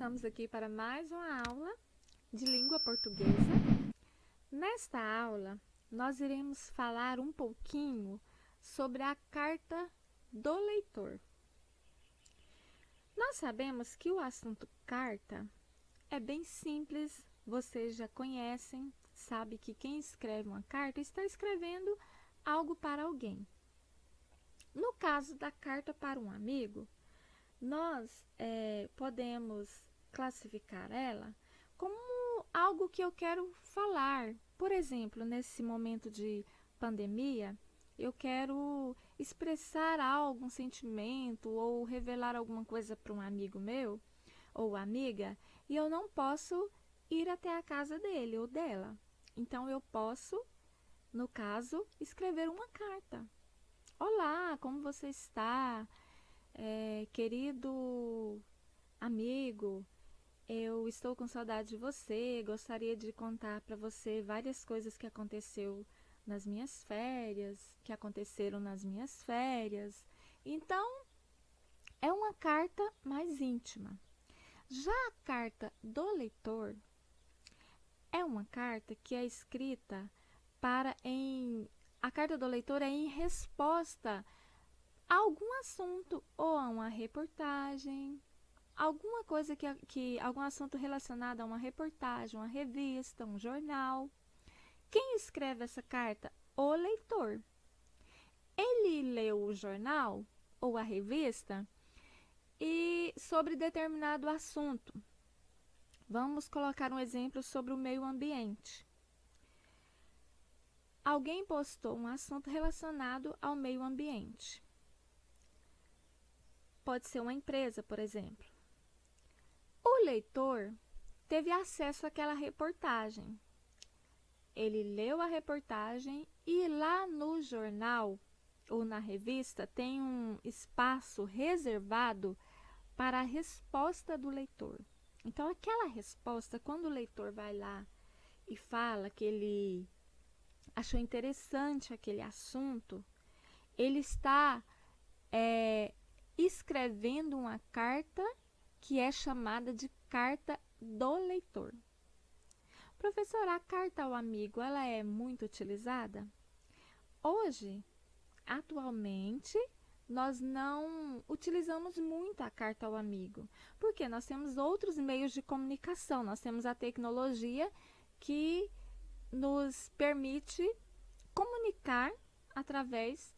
estamos aqui para mais uma aula de língua portuguesa. Nesta aula, nós iremos falar um pouquinho sobre a carta do leitor. Nós sabemos que o assunto carta é bem simples, vocês já conhecem, sabe que quem escreve uma carta está escrevendo algo para alguém. No caso da carta para um amigo, nós podemos classificar ela como algo que eu quero falar. Por exemplo, nesse momento de pandemia, eu quero expressar algo, um sentimento ou revelar alguma coisa para um amigo meu ou amiga e eu não posso ir até a casa dele ou dela. Então, eu posso, no caso, escrever uma carta. Olá, como você está? Querido amigo, eu estou com saudade de você, gostaria de contar para você várias coisas que aconteceram nas minhas férias. Então, é uma carta mais íntima. Já a carta do leitor é uma carta que é escrita a carta do leitor é em resposta a algum assunto ou a uma reportagem, alguma coisa algum assunto relacionado a uma reportagem, uma revista, um jornal. Quem escreve essa carta? O leitor. Ele leu o jornal ou a revista e sobre determinado assunto. Vamos colocar um exemplo sobre o meio ambiente. Alguém postou um assunto relacionado ao meio ambiente. Pode ser uma empresa, por exemplo. O leitor teve acesso àquela reportagem. Ele leu a reportagem e lá no jornal ou na revista tem um espaço reservado para a resposta do leitor. Então, aquela resposta, quando o leitor vai lá e fala que ele achou interessante aquele assunto, ele está escrevendo uma carta que é chamada de carta do leitor. Professora, a carta ao amigo, ela é muito utilizada? Hoje, atualmente, nós não utilizamos muito a carta ao amigo, porque nós temos outros meios de comunicação, nós temos a tecnologia que nos permite comunicar através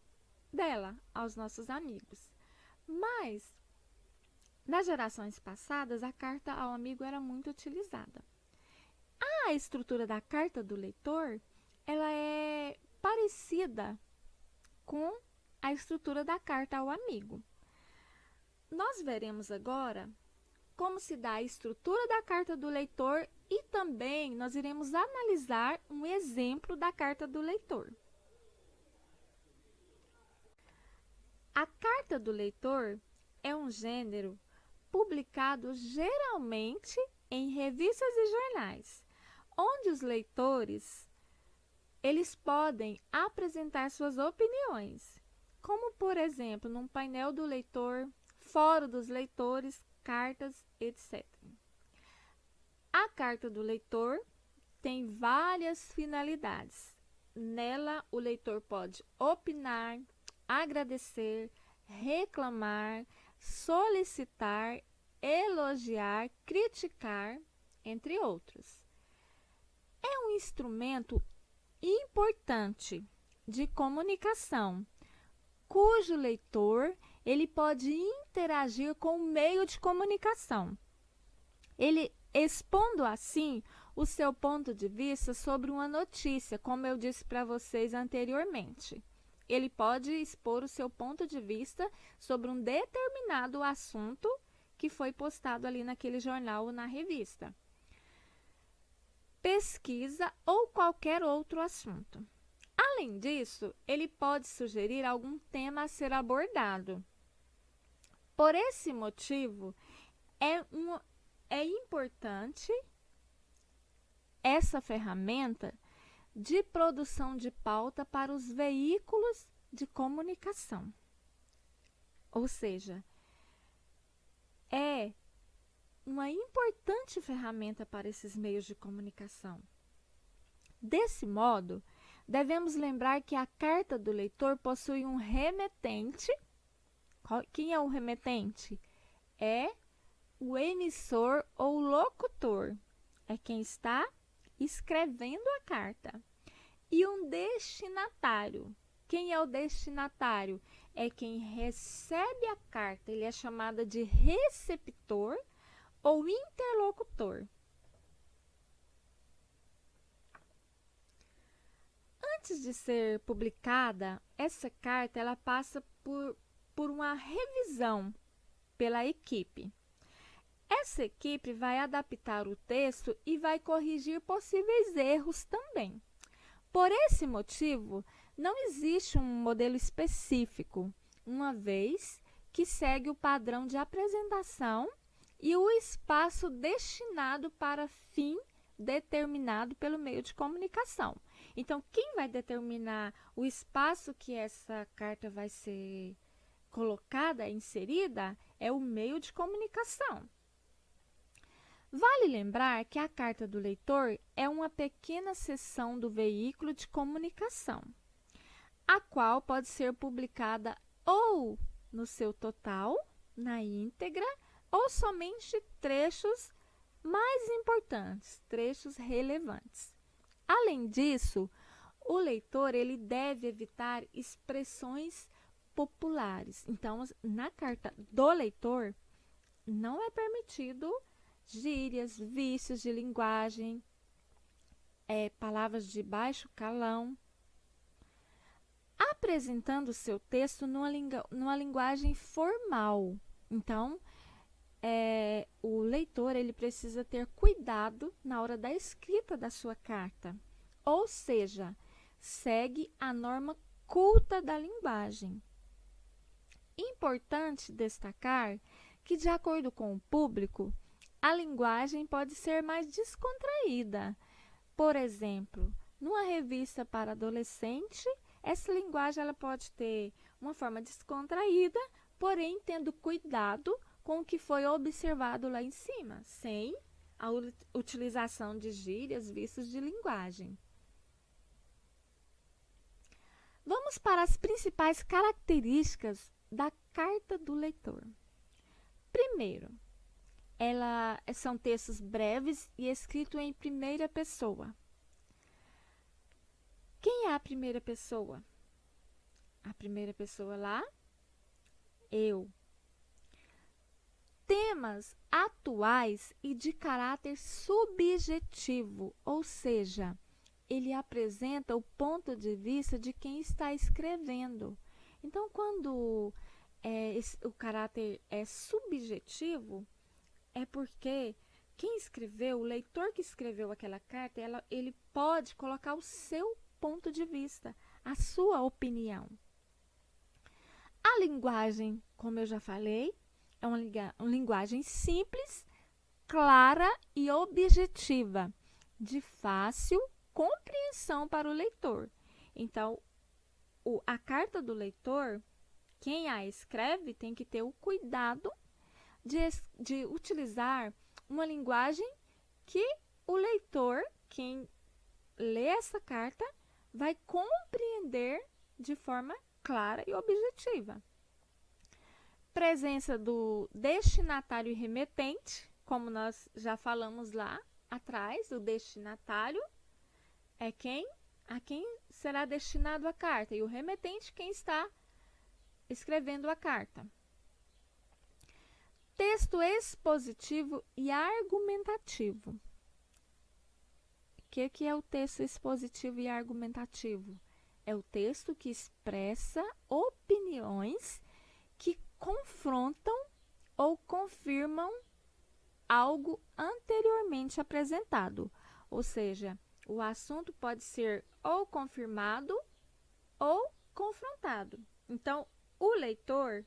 dela aos nossos amigos. Mas, nas gerações passadas, a carta ao amigo era muito utilizada. A estrutura da carta do leitor, ela é parecida com a estrutura da carta ao amigo. Nós veremos agora como se dá a estrutura da carta do leitor e também nós iremos analisar um exemplo da carta do leitor. A carta do leitor é um gênero publicado geralmente em revistas e jornais, onde os leitores eles podem apresentar suas opiniões, como por exemplo, num painel do leitor, fórum dos leitores, cartas, etc. A carta do leitor tem várias finalidades. Nela, o leitor pode opinar, agradecer, reclamar, solicitar, elogiar, criticar, entre outros. É um instrumento importante de comunicação, cujo leitor ele pode interagir com o meio de comunicação. Ele expondo assim o seu ponto de vista sobre uma notícia, como eu disse para vocês anteriormente. Ele pode expor o seu ponto de vista sobre um determinado assunto que foi postado ali naquele jornal ou na revista. Pesquisa ou qualquer outro assunto. Além disso, ele pode sugerir algum tema a ser abordado. Por esse motivo, é importante essa ferramenta de produção de pauta para os veículos de comunicação. Ou seja, é uma importante ferramenta para esses meios de comunicação. Desse modo, devemos lembrar que a carta do leitor possui um remetente. Quem é o remetente? É o emissor ou locutor. É quem está escrevendo a carta. E um destinatário. Quem é o destinatário? É quem recebe a carta. Ele é chamado de receptor ou interlocutor. Antes de ser publicada, essa carta ela passa por uma revisão pela equipe. Essa equipe vai adaptar o texto e vai corrigir possíveis erros também. Por esse motivo, não existe um modelo específico, uma vez que segue o padrão de apresentação e o espaço destinado para fim determinado pelo meio de comunicação. Então, quem vai determinar o espaço que essa carta vai ser colocada, inserida, é o meio de comunicação. Vale lembrar que a carta do leitor é uma pequena seção do veículo de comunicação, a qual pode ser publicada ou no seu total, na íntegra, ou somente trechos mais importantes, trechos relevantes. Além disso, o leitor ele deve evitar expressões populares. Então, na carta do leitor, não é permitido gírias, vícios de linguagem, palavras de baixo calão, apresentando o seu texto numa linguagem formal. Então, o leitor ele precisa ter cuidado na hora da escrita da sua carta, ou seja, segue a norma culta da linguagem. Importante destacar que, de acordo com o público, a linguagem pode ser mais descontraída. Por exemplo, numa revista para adolescente, essa linguagem ela pode ter uma forma descontraída, porém tendo cuidado com o que foi observado lá em cima, sem a utilização de gírias, vícios de linguagem. Vamos para as principais características da carta do leitor. Primeiro, são textos breves e escritos em primeira pessoa. Quem é a primeira pessoa? A primeira pessoa lá, eu. Temas atuais e de caráter subjetivo, ou seja, ele apresenta o ponto de vista de quem está escrevendo. Então, quando o caráter é subjetivo, é porque quem escreveu, o leitor que escreveu aquela carta, ele pode colocar o seu ponto de vista, a sua opinião. A linguagem, como eu já falei, é uma linguagem simples, clara e objetiva, de fácil compreensão para o leitor. Então, a carta do leitor, quem a escreve tem que ter o cuidado de utilizar uma linguagem que o leitor, quem lê essa carta, vai compreender de forma clara e objetiva. Presença do destinatário e remetente, como nós já falamos lá atrás, o destinatário é a quem será destinado a carta, e o remetente quem está escrevendo a carta. Texto expositivo e argumentativo. O que é o texto expositivo e argumentativo? É o texto que expressa opiniões que confrontam ou confirmam algo anteriormente apresentado. Ou seja, o assunto pode ser ou confirmado ou confrontado. Então, o leitor,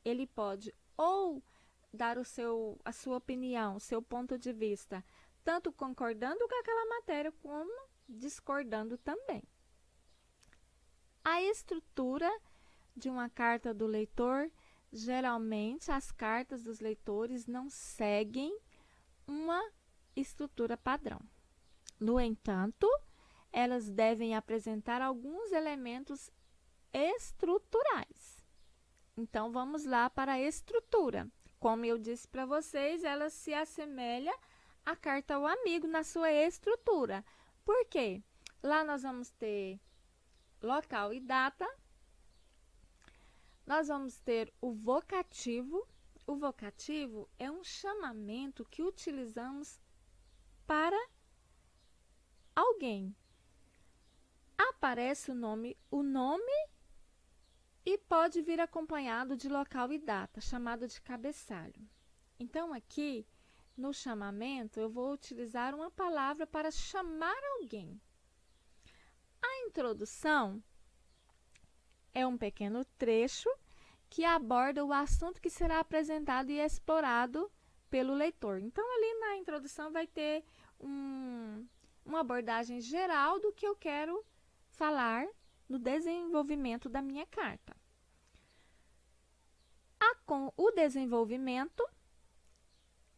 ele pode ou dar a sua opinião, o seu ponto de vista, tanto concordando com aquela matéria, como discordando também. A estrutura de uma carta do leitor Geralmente, as cartas dos leitores não seguem uma estrutura padrão. No entanto, elas devem apresentar alguns elementos estruturais. Então, vamos lá para a estrutura. Como eu disse para vocês, ela se assemelha à carta ao amigo na sua estrutura. Por quê? Lá nós vamos ter local e data. Nós vamos ter o vocativo. O vocativo é um chamamento que utilizamos para alguém. Aparece o nome e pode vir acompanhado de local e data, chamado de cabeçalho. Então, aqui, no chamamento, eu vou utilizar uma palavra para chamar alguém. A introdução é um pequeno trecho que aborda o assunto que será apresentado e explorado pelo leitor. Então, ali na introdução vai ter uma abordagem geral do que eu quero falar no desenvolvimento da minha carta. O desenvolvimento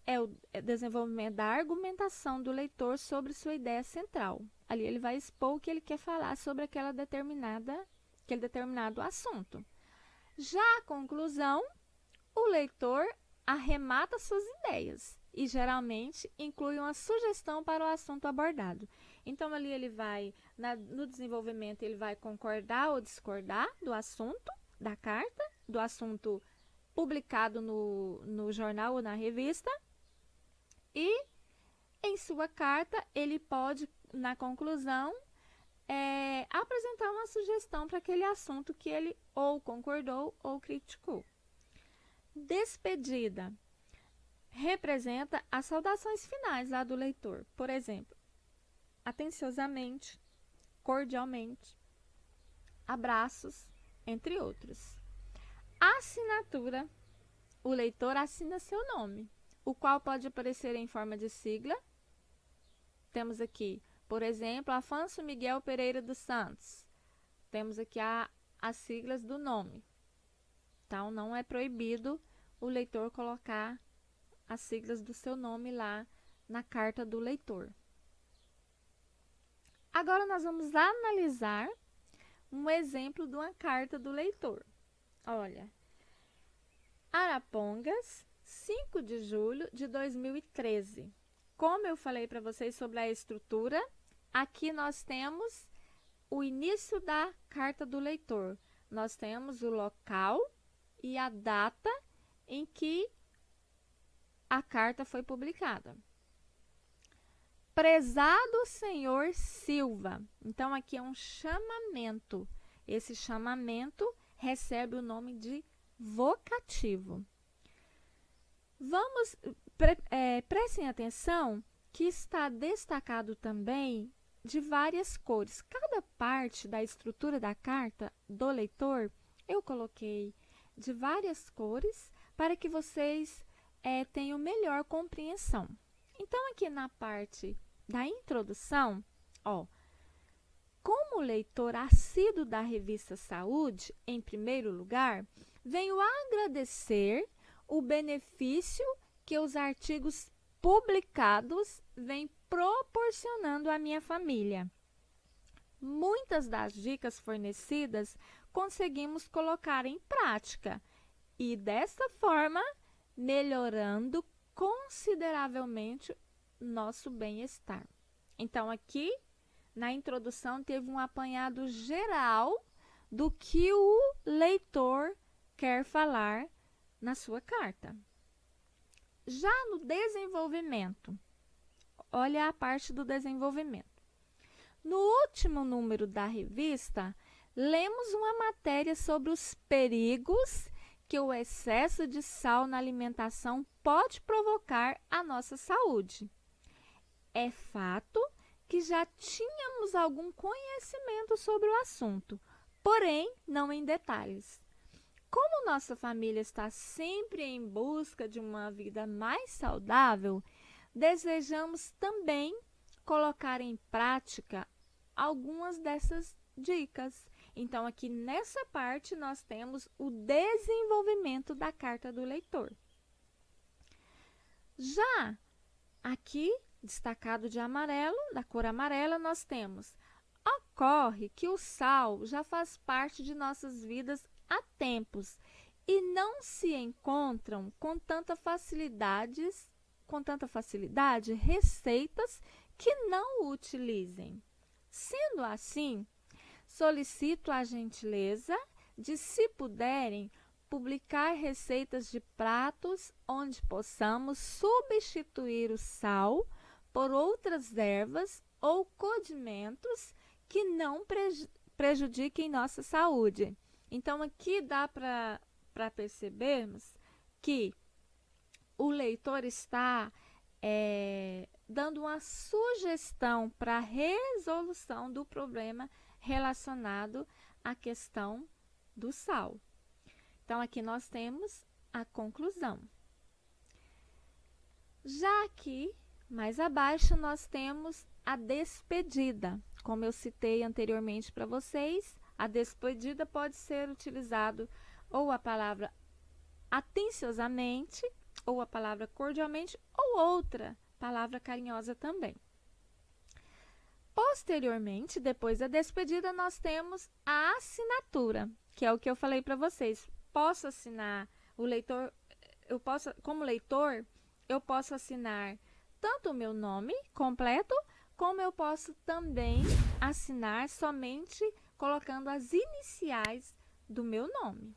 é o desenvolvimento da argumentação do leitor sobre sua ideia central. Ali ele vai expor o que ele quer falar sobre aquele determinado assunto. Já a conclusão, o leitor arremata suas ideias e geralmente inclui uma sugestão para o assunto abordado. Então, ali ele vai, no desenvolvimento, ele vai concordar ou discordar do assunto da carta, do assunto publicado no jornal ou na revista. E, em sua carta, ele pode, na conclusão, apresentar uma sugestão para aquele assunto que ele ou concordou ou criticou. Despedida representa as saudações finais lá do leitor. Por exemplo, atenciosamente, cordialmente, abraços, entre outros. Assinatura, o leitor assina seu nome, o qual pode aparecer em forma de sigla. Temos aqui, por exemplo, Afonso Miguel Pereira dos Santos. Temos aqui as siglas do nome. Então, não é proibido o leitor colocar as siglas do seu nome lá na carta do leitor. Agora, nós vamos analisar um exemplo de uma carta do leitor. Olha, Arapongas, 5 de julho de 2013. Como eu falei para vocês sobre a estrutura, aqui nós temos o início da carta do leitor. Nós temos o local e a data em que a carta foi publicada. Prezado senhor Silva. Então, aqui é um chamamento. Esse chamamento recebe o nome de vocativo. Prestem atenção que está destacado também de várias cores. Cada parte da estrutura da carta do leitor, eu coloquei de várias cores para que vocês tenham melhor compreensão. Então, aqui na parte da introdução, como leitor assíduo da revista Saúde, em primeiro lugar, venho agradecer o benefício que os artigos publicados vêm proporcionando à minha família. Muitas das dicas fornecidas conseguimos colocar em prática e, desta forma, melhorando consideravelmente nosso bem-estar. Então, aqui na introdução teve um apanhado geral do que o leitor quer falar na sua carta. Já no desenvolvimento, olha a parte do desenvolvimento. No último número da revista, lemos uma matéria sobre os perigos que o excesso de sal na alimentação pode provocar à nossa saúde. É fato que já tínhamos algum conhecimento sobre o assunto, porém não em detalhes. Como nossa família está sempre em busca de uma vida mais saudável, desejamos também colocar em prática algumas dessas dicas. Então, aqui nessa parte, nós temos o desenvolvimento da carta do leitor. Já aqui, destacado de amarelo, da cor amarela, nós temos: ocorre que o sal já faz parte de nossas vidas há tempos e não se encontram com tanta facilidade receitas que não o utilizem. Sendo assim, solicito a gentileza de, se puderem, publicar receitas de pratos onde possamos substituir o sal por outras ervas ou condimentos que não prejudiquem nossa saúde. Então, aqui dá para percebermos que o leitor está dando uma sugestão para a resolução do problema relacionado à questão do sal. Então, aqui nós temos a conclusão. Já aqui, mais abaixo, nós temos a despedida. Como eu citei anteriormente para vocês, a despedida pode ser utilizado ou a palavra atenciosamente, ou a palavra cordialmente, ou outra palavra carinhosa também. Posteriormente, depois da despedida, nós temos a assinatura, que é o que eu falei para vocês. Posso assinar o leitor, como leitor, eu posso assinar tanto o meu nome completo, como eu posso também assinar somente colocando as iniciais do meu nome.